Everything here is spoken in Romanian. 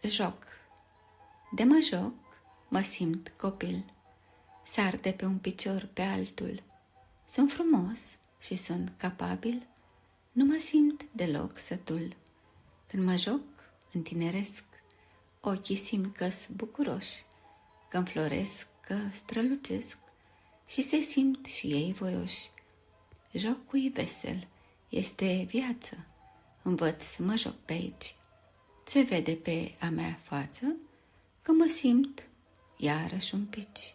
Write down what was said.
Joc. De mă joc, mă simt copil. Sar de pe un picior pe altul. Sunt frumos și sunt capabil. Nu mă simt deloc sătul. Când mă joc, întineresc. Ochii simt că-s bucuroși, că înfloresc, că strălucesc și se simt și ei voioși. Jocul-i vesel, este viață. Învăț să mă joc pe aici. Se vede pe a mea față că mă simt iarăși un pici.